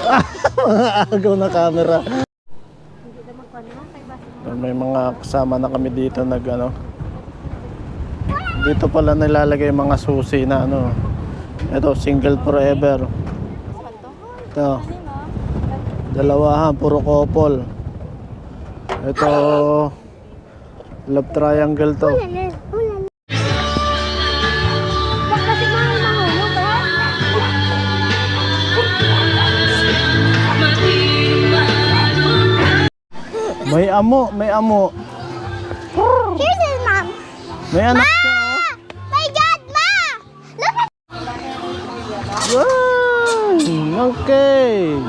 Mga agaw na camera. May mga kasama na kami dito nag ano. Dito pala nilalagay mga susi na ano. Ito, single forever. Ito. Dalawahan, puro couple. Ito, love triangle to. May amo, may amo. Here's his mom. May anak siya, oh. My God, Ma! Look at... Wow! Okay.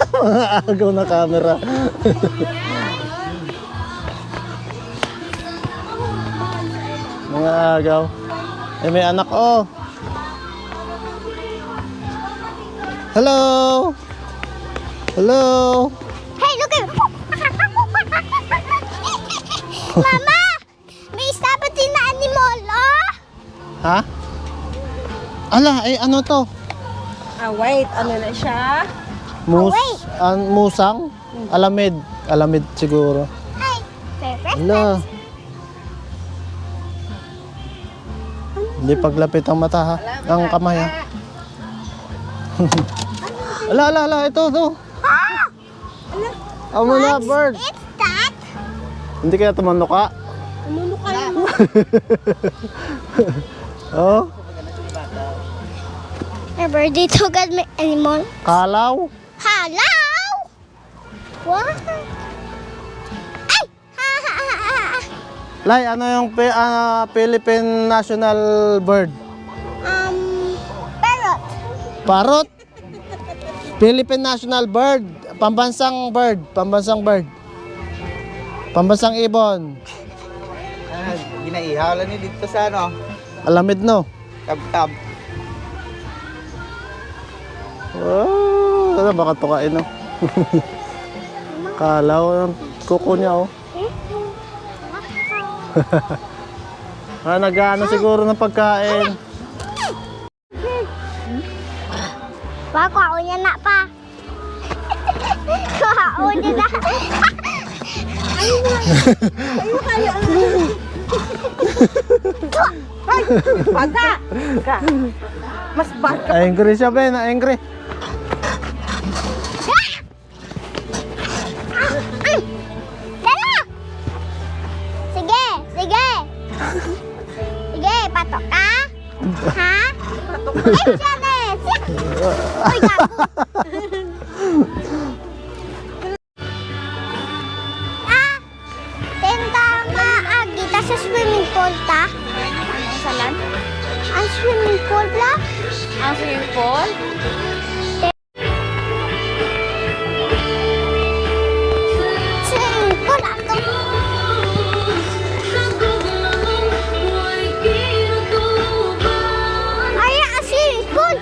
Mga agaw na camera. Mga agaw. Eh, may anak, oh. Hello. Hello. Hey, look at... Mama! May sabatin na animal, oh! Ha? Ala, eh ano to? Wait, ano na siya? Mus, wait. musang? Alamid. Alamid siguro. Ay, perfect. Ala. Hindi paglapit ang mata, ha? Ang kamay, ha? Ala, ala, ala. Ito, ito. Amo na, bird. It's that. Hindi kaya tumanok ka? Tumuno ka mo. Oh, My birthday to God, may animal. kalaw. Hello! What? Ay! Ha, ha, ha, ha, ha. Lai, ano yung Philippine national bird? Parrot. Parrot. Philippine national bird. Pambansang bird. Pambansang bird. Pambansang ibon. Ginaihala ni dito sa ano, Alamid, no? tab-tab. Oh, ano, baka tukain, no? Kalaw ang kuko niya, oh. Nag-ano siguro ng pagkain. Pa, kuha niya na pa. Kuha niya na. Baga! Ka. Mas baga. Angry siya, Ben. Angry. Dala! Sige, sige. Sige, patok ka. Ha? Eh, siya na eh. Uy, gago. Tenta maagita sa swimming pool ta. Anong salan? Ang swimming pool la. Ang swimming pool? Swimming pool ato. Ay, ang swimming pool.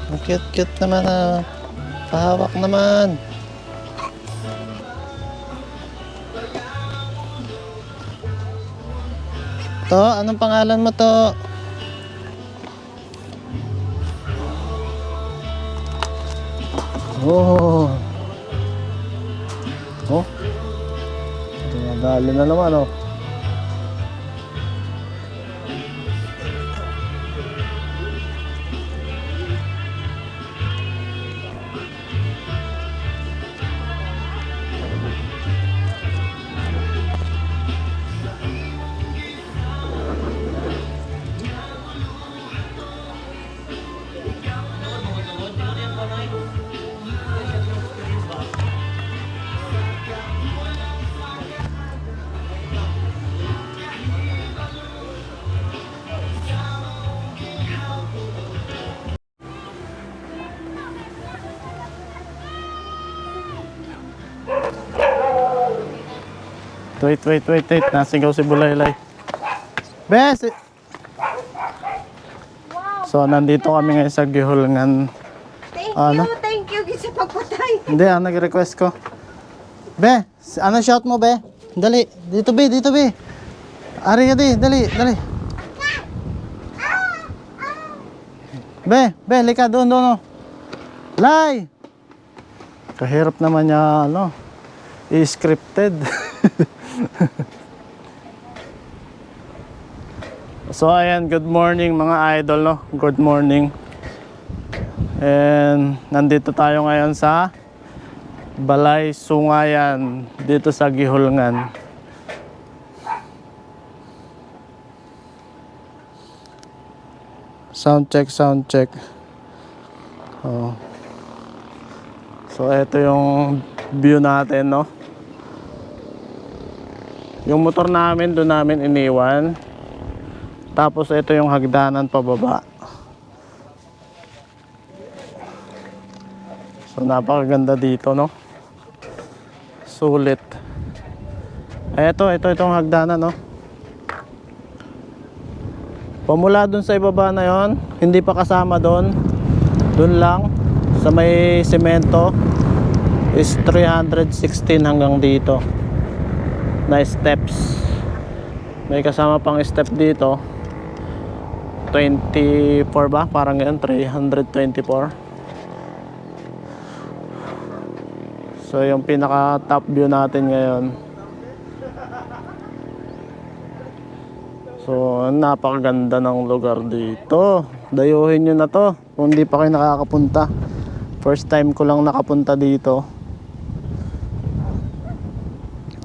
Ang cute-cute naman, ah. Pahawak naman. To, anong pangalan mo to? Oh. Oh. Dumadali na naman, oh. Wait. Nasigaw si Bulaylay. Bes! So, nandito kami ngayon sa Gihulngan. Thank you sa pagpatay. Hindi, nag-request ko. Be, ano shout mo, be? Dali, dito, be. Ari ka, dali. Be, lika, doon. Oh. Lay! Kahirap naman niya, i-scripted. So, ayan, good morning mga idol, no? Good morning. And nandito tayo ngayon sa Balay Sungayan dito sa Gihulngan. Sound check. Oh. So ito yung view natin, no. Yung motor namin doon namin iniwan. Tapos ito yung hagdanan pababa. So napakaganda dito, no. Sulit. Itong hagdanan, no. Pamula dun sa ibaba na yon, hindi pa kasama doon. Doon lang sa may semento is 316 hanggang dito na steps. May kasama pang step dito. 24 ba? Parang ganyan, 324. So yung pinaka top view natin ngayon. So napakaganda ng lugar dito. Dayuhin nyo na to kung hindi pa kayo nakakapunta. First time ko lang nakapunta dito.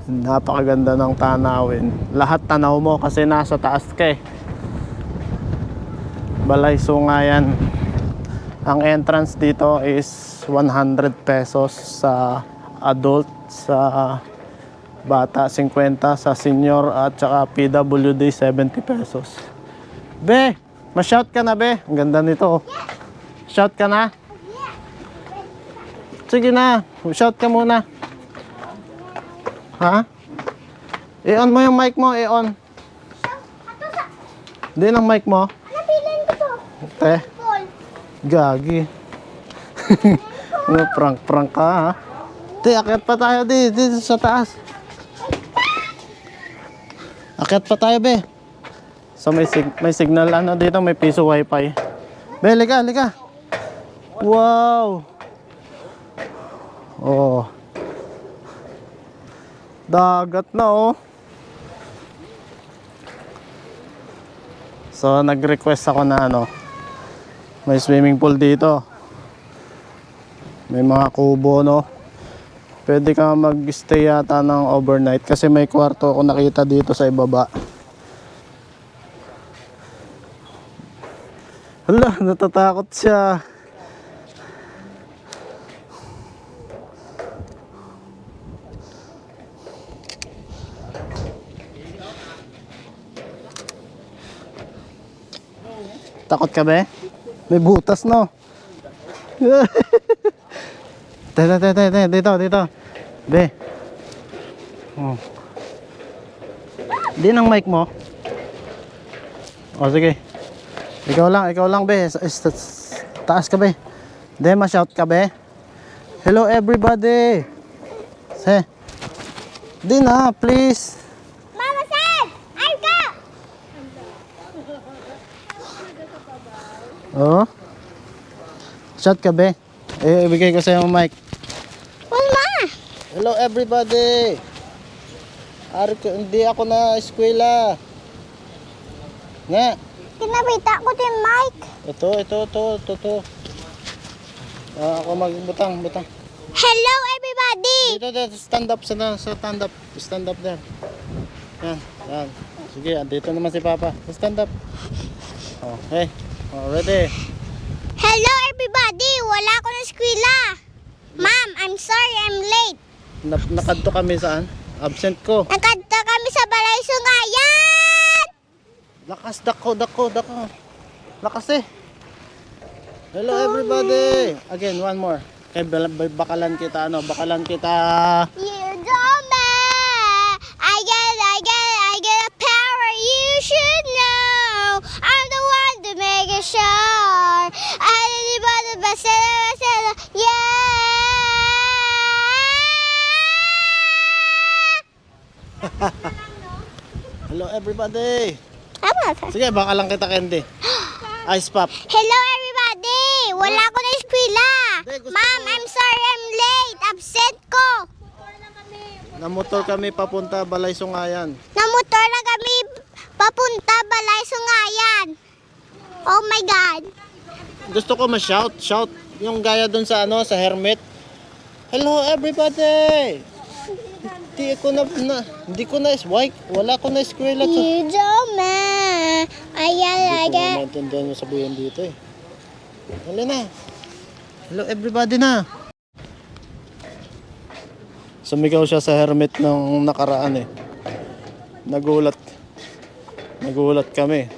Napakaganda ng tanawin. Lahat tanaw mo kasi nasa taas ka eh. Balay Sungayan. Ang entrance dito is 100 pesos sa adult, sa bata 50, sa senior at saka PWD 70 pesos. Be, ma-shout ka na, be. Ang ganda nito. Shout ka na. Sige na, shout ka muna. Ha? I-on mo yung mic mo, i-on. Di ng mic mo. Napilan ko to. Paul. Gagi. Ano, prank ka, ha? Akyat pa tayo, dito sa taas. Akyat pa tayo, be. So may signal, dito, may piso wifi. Be, lika. Wow. Oh. Dagat na, oh. So nag-request ako na may swimming pool dito. May mga kubo, no. Pwede ka mag-stay yata ng overnight kasi may kwarto ako nakita dito sa ibaba. Hala, natatakot siya. Takot ka ba? May butas, no? Dito. Be. Oh. Di ng mic mo. O, sige. Ikaw lang, be. Taas ka, be. Di, ma-shout ka, be. Hello, everybody. Say. Di na, please. Mama said, I go. Oh. Shout ka, be. Ibigay ko sa'yo ang mic. Mama. Hello everybody! Hindi ako na eskwela. Nga. Kinabita ko din mic. Ito. Ako magbutang. Hello everybody. Dito, stand up stand up. Stand up there. Yan. Sige, andito naman si Papa. Stand up. Okay. Ready? Hello everybody. Wala ako ng eskwela. Ma'am, I'm sorry I'm late. Nakadto kami saan? Absent ko. Nakadto kami sa Balay Sungayan. Lakas, dako. Lakas eh. Hello everybody. Again, one more. Kay bakalan kita. You don't me. I a shore. And anybody but sailor, yeah. Hello everybody! Tama ka. Sige, baka lang kita candy. Ice pop. Hello everybody! Wala ko na eskwela. Hindi, gusto Ma'am, ko- I'm sorry I'm late. Absent ko. Namotor kami papunta Balay Sungayan. Namotor na kami papunta Balay Sungayan. Oh my God. Gusto ko ma-shout. Shout. Yung gaya dun sa ano, sa hermit. Hello everybody! Hindi ko na wala ko na eskwela to. You don't man. Hindi ko na maintindihan yung sabihin dito eh. Dali na. Hello everybody na. Sumigaw siya sa hermit nung nakaraan eh. Nagulat kami.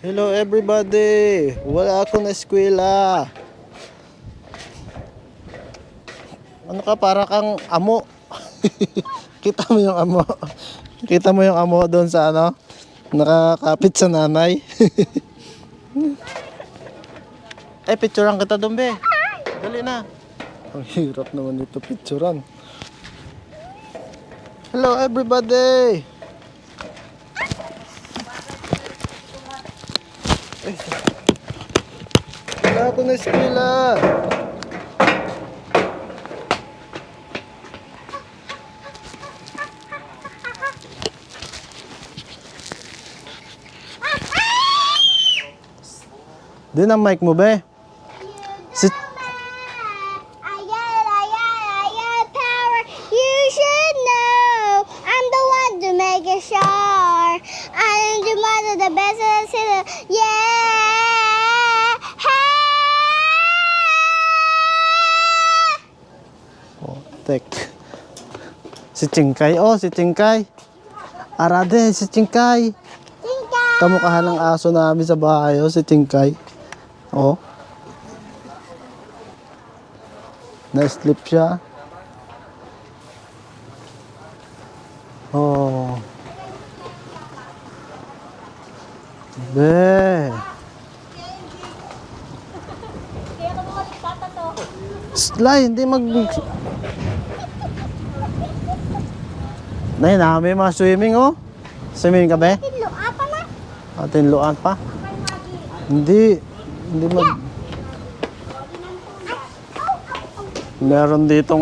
Hello everybody. Wala ako na eskwela. Ano ka, para kang amo. Kita mo yung amo. Kita mo yung amo doon sa ano, nakakapit sa nanay. Picturean kita doon, be. Dali na. Ang hirap naman dito picturean. Hello everybody. Wala ako na eskwela. Din ang mic mo, be. Si I got power. You should know. I'm the one to make it sure. I'm the mother, the best of the city. Yeah. Oh, tek. Si Chingkay. Oh, si Chingkay. Arade, si Chingkay. Kamukha ng aso namin sa bahay, oh, si Chingkay. Oh. Na-sleep siya. Oh. Be. Sly, hindi mag... Nay, namin mga swimming, oh. Swimming ka, be? Tilo, apa na? Tinluan pa? Hindi mag... Meron ditong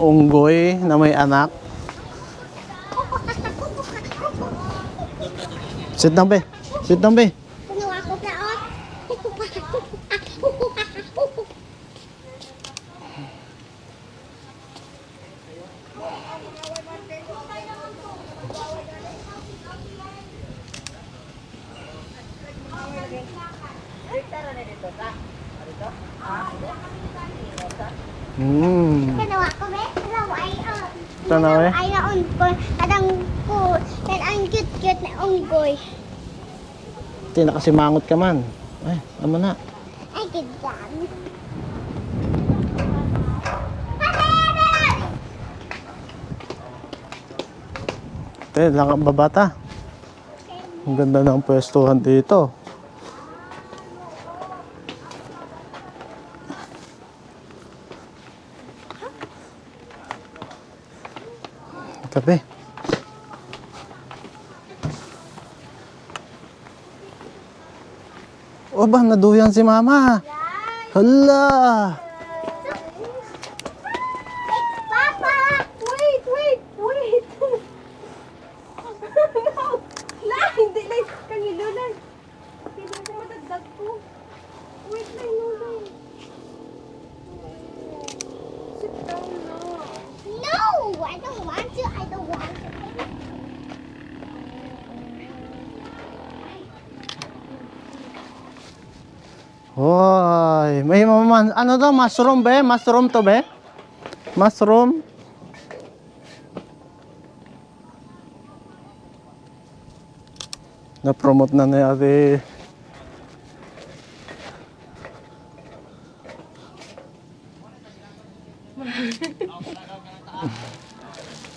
unggoy na may anak. Sit down, be. Sit down, be. Puno ako na, oh. Kanawa ko, be. Kanawa ay, oh. Tanaw eh. Ay, naon ko. Kadang ko. Yan ang cute-cute na unggoy. Hindi, nakasimangot ka man. Ay, naman na. Ay, gidyan. Ito, lang babata. Ang ganda ng pwestuhan dito. Kape. O ba, naduyan si mama. Hala. Papa! Wait! No! La! Hindi na kanilo lang. Hindi ko matagdag ko. Wait lang, Lola. Sit down na. No! I don't want to. I don't want to. Hoy, may maman, ano daw, mushroom be? Mushroom to be? Mushroom? Na-promote na ni Ate.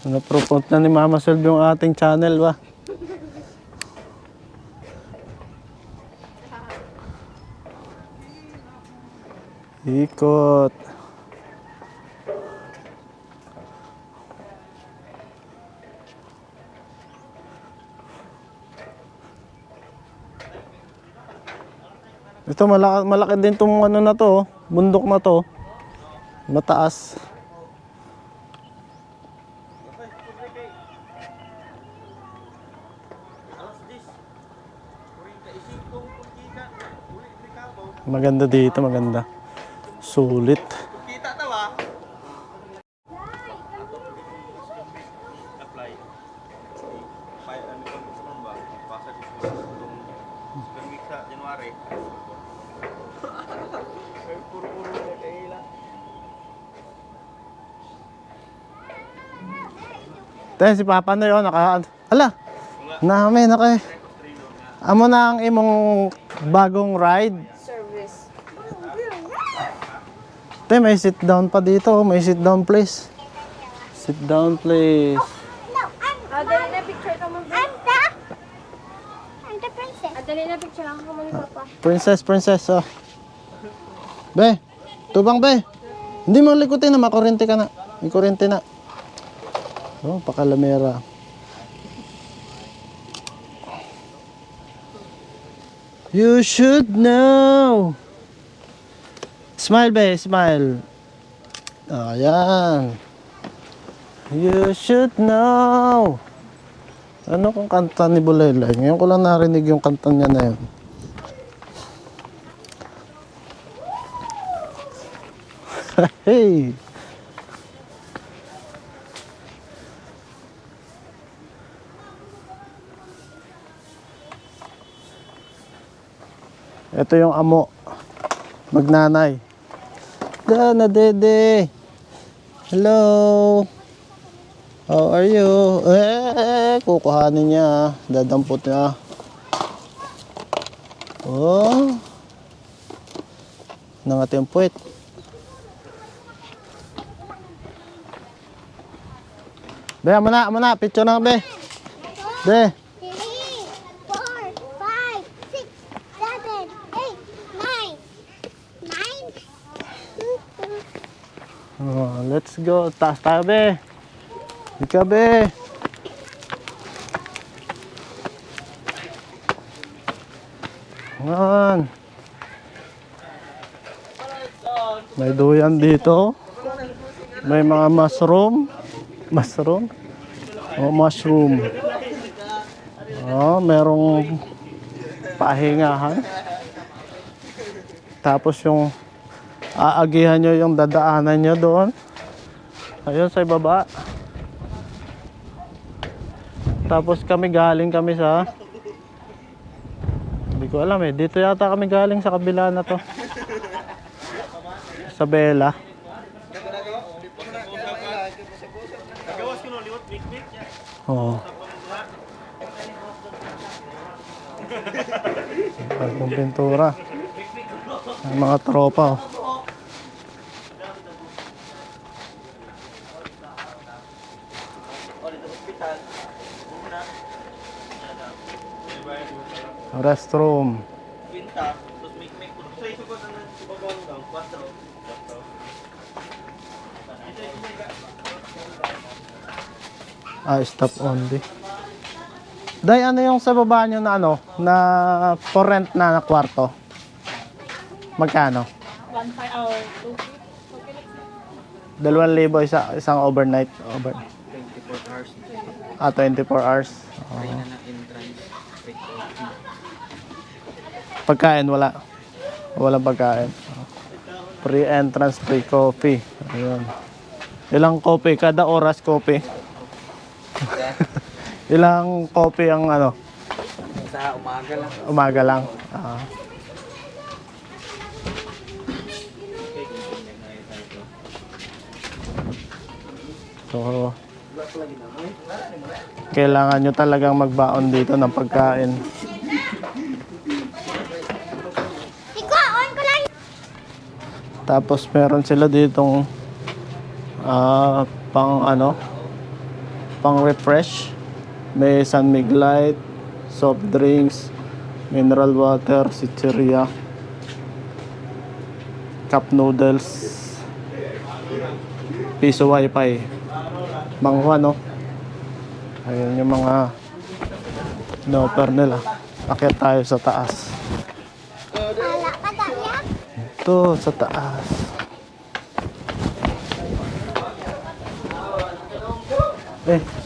Na-promote na ni Mama Selv yung ating channel ba? Ikot. Ito malaki, malaki din tong ano na to, bundok na to. Mataas. Maganda dito, maganda. Sulit. Kita tawa. Tayo si Papa na yun, hala, namin, amo na ang imong bagong ride. Service. Tayo, may sit down pa dito, may sit down place. Sit down place. No, Dali na picture ka mo. I'm the princess. Dali na picture ka mo ni Papa. Princess, oh. Be, tubang be. Hindi mo likutin na, makurente ka na. May kurente na. Oh, pakalamera. You should know. Smile be, smile. Oh, ayan. You should know. Ano kung kanta ni Bulelay? Ngayon ko lang narinig yung kanta niya na yun. Hey! Ito yung amo. Magnanay. Dana Dede. Hello. How are you? Kukuhanin niya. Dadampot niya. Oh. Nangating puwet. Be, amo na. Picture na, be. Be. 3, 4, 5, 6, 7, 8, 9. 9. Oh, let's go. Taas tayo, be. Ika, be. Yan. May duyan dito. May mga mushroom. Oh, mushroom. Oh, merong pahingahan. Tapos yung aagihan nyo yung dadaanan nyo doon. Ayun sa ibaba. Tapos galing kami sa, hindi ko alam eh. Dito yata kami galing sa kabila na to. Sa Bella. Oo. Bagong pintura. Ang mga tropa. Oh. Restroom. Pinta, tapos make ko. Sa iso ko na subagong daw, 4. Stop only. Day, ano yung sa baba nyo na ano, na for rent na kwarto? Magkano? 1 hour, 2,000 isang overnight. 24 hours. 24 hours. Free na ng entrance. Free coffee. Pagkain, wala. Walang pagkain. Free entrance, free coffee. Ayun. Ilang coffee? Kada oras coffee. Ilang coffee ang ano? Sa umaga lang. Umaga lang. So, kailangan nyo talagang magbaon dito ng pagkain. Ikaw, on ko lang. Tapos meron sila ditong pang refresh. May San Mig Light, soft drinks, mineral water, chicheria. cup noodles, piso wifi, mangwa, no? Ayun yung mga in-offer nila. Akyat tayo sa taas. Ala ka kaya? Ito, sa taas.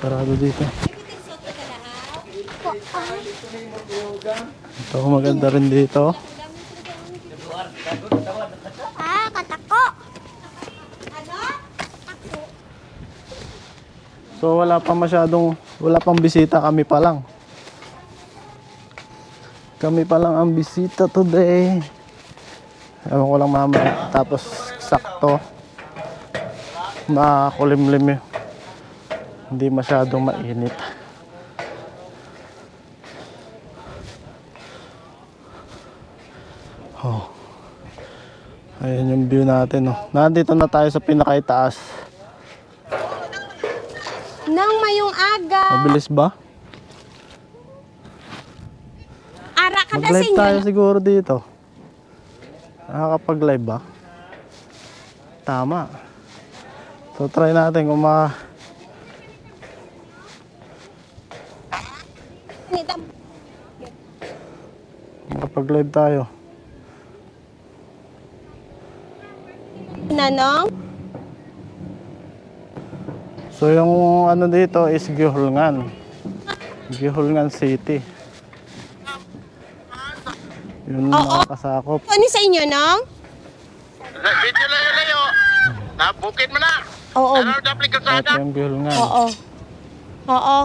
Sarado dito. Ito, maganda rin dito. Katako. So wala pang bisita, kami pa lang. Kami pa lang ang bisita today. Ewan ko lang mamaya. Tapos sakto. Makulimlim yun. Hindi masyadong mainit. Oh. Ayan yung view natin. Oh. Nandito na tayo sa pinakaitaas. Nang mayong aga. Mabilis ba? Ara ka na Mag-live tayo sinyo. siguro dito. Nakakapag-live ba? Tama. So try natin kung makapag-live tayo. Nanong? So yung ano dito is Gihulngan. Gihulngan City. Yun mga kasakop. Ano sa inyo, Nong? Video layo-layo. Bukid mo na. Oo. Ano dapat Ito kalsada? yung Gihulngan. Oo. Oo.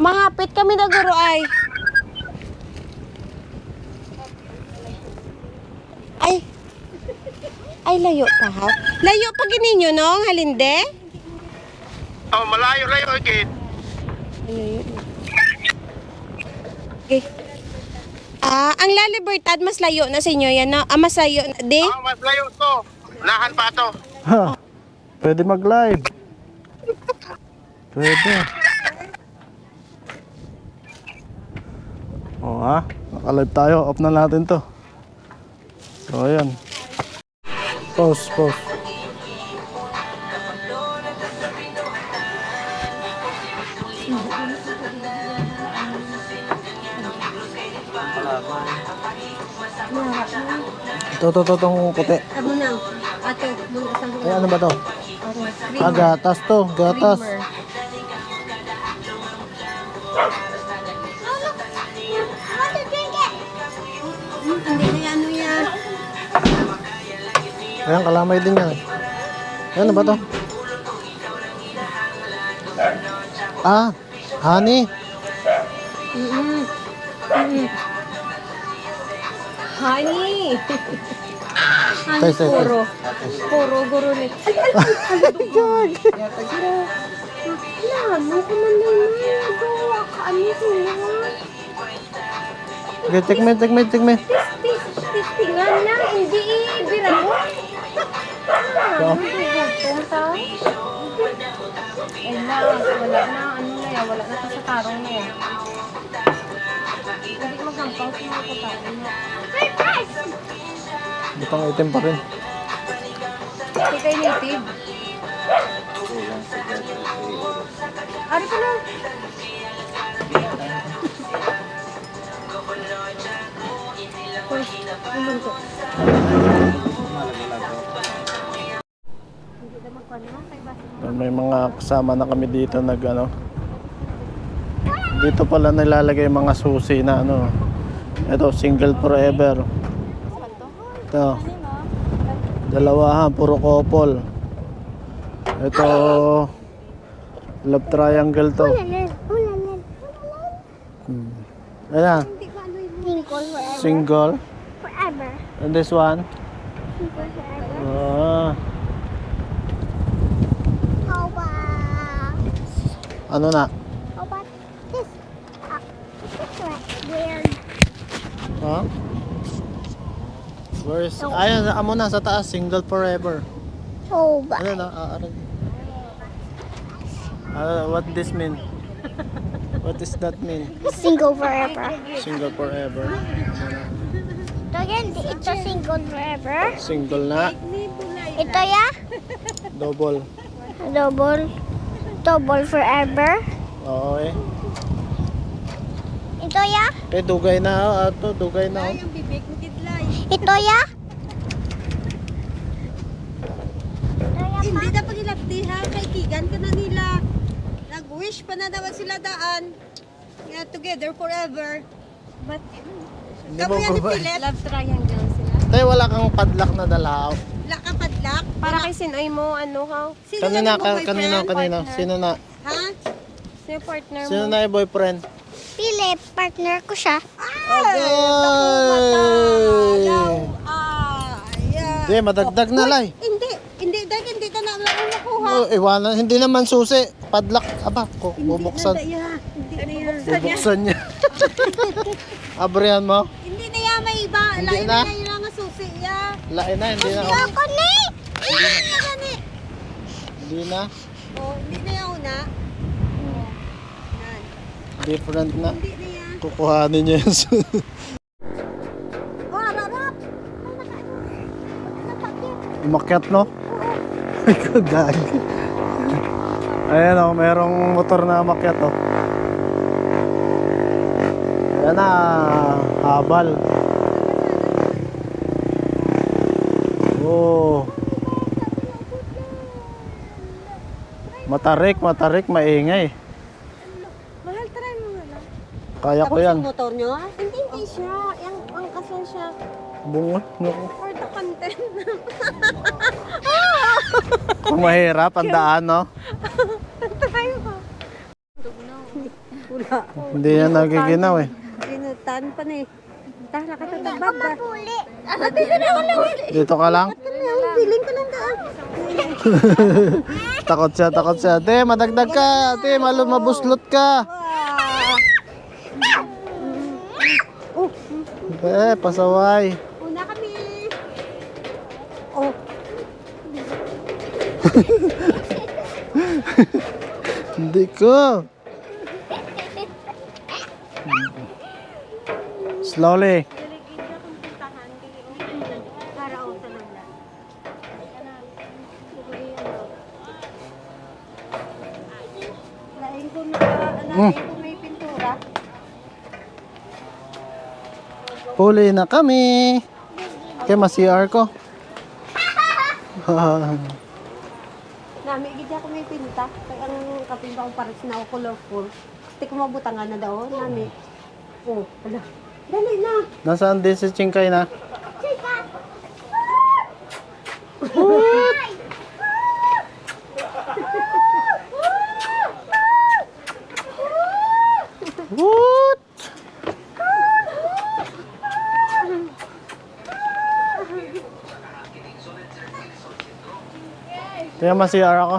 Mahapit kami na guro ay. Ay, layo pa ha? Layo pa gininyo, Nong? Halinde? Oh, malayo-layo agad. Layo. Okay. Ang La Libertad, mas layo na sa inyo yan, no? Mas layo na, di? Oh, mas layo to. Lahan pa to. Ha, pwede mag-live. Pwede. O ha, naka-live tayo. Off na natin to. So ayan. Pause. Itong puti. Amo na. Ato, muna sa Ay, ano ba to? Gatas to. Gatas. Want to drink it? Hindi na ano yan. Ayan, kalamay din yan. Ayan, ano ba to? Honey. Honey. Honey Taste. puro. Puro guro ni. Ay, God. Ano ko man na yun. Ito, ano sila. Okay, tikme. Tistingan lang, hindi ibira mo. Gutong ta. Ay na, wala na, ano na yan, wala na sa tarong na yan. Hindi magampang sa mga katawan na. Butang itim pa rin. Hindi kayo native. Ari pa lang. May mga kasama na kami dito dito pala nilalagay yung mga susi na ito single forever, ito dalawahan puro couple, ito love triangle to. Ayan, single, Forever. and this one How about ano na this? This one. Weird. where is, ayan amo na sa taas, single forever. How about Ano na? What this mean? What does that mean? single forever? Single forever. The yan, ito single forever. Single na. Ni bulay. Ito ya, Double. double. Double forever. Oo eh. Ito ya, Eh, dugay na. Ato, dugay na. Ay, ang bibig ni Kidlay. ito ya. Ito ya Hindi pa. na pagilapdi ha. Kaibigan ka na nila. Nag-wish pa na dapat sila daan. Yeah, together forever. But, Hindi kamo mo yan ni babae. Philip. Love triangle sila. Tay, wala kang padlock na dalaw. Lakapadlak. Para kay Sinoy mo, ano ka? Sino Kanina, naman mo boyfriend? kanina. Sino na? Ha? Sino partner Sino mo? na yung boyfriend? Philip, partner ko siya. Agay! Yeah. Hindi, madagdag na lay. Hindi ka na nakuha. Oh, iwanan, hindi naman susi. Padlock. Aba, bubuksan. Hindi na yan. Bubuksan niya. Abrihan mo? Hindi na yan, may iba. Hindi Lain na. na yan lang ang susi. Yeah. Lain na, hindi na. Ako ni. Hindi na. Oh, hindi na yan una. Yan. Different na. Hindi na yan. Kukuhanin niya yung Oh, harap. umakyat, no? Ay, kadag. Ayan o, merong motor na umakyat, o. Ayan na, habal. Oh. Matarik, maingay. Mahal, try mo nga lang. Kaya ko yan. motor nyo? Hindi siya. Ang kasal siya. Bungo. Naku. For the content. Kung mahirap, ang daan, no? Try mo. Wala. Hindi yan nagiginaw, eh. Pinutan pa ni. Tara ka tatabad ba? Huli. Dito ka lang. Biling ka lang daan. Takot siya. Ate, madagdag ka. Ate, mabuslot ka. Pasaway. Una kami. Oh, Hindi ko. Slowly. para o talaga. Lain ko may pintura. Huli na kami. Kaya ma-CR ko. Nami, gid ako may pinta. Kaya ang kapimba ko pares na ako colorful. Kasi kumabutangan na daw, nami. Oh, wala. Dali na. Nasaan din si Chingkay na? What? Kaya ma-CR ako.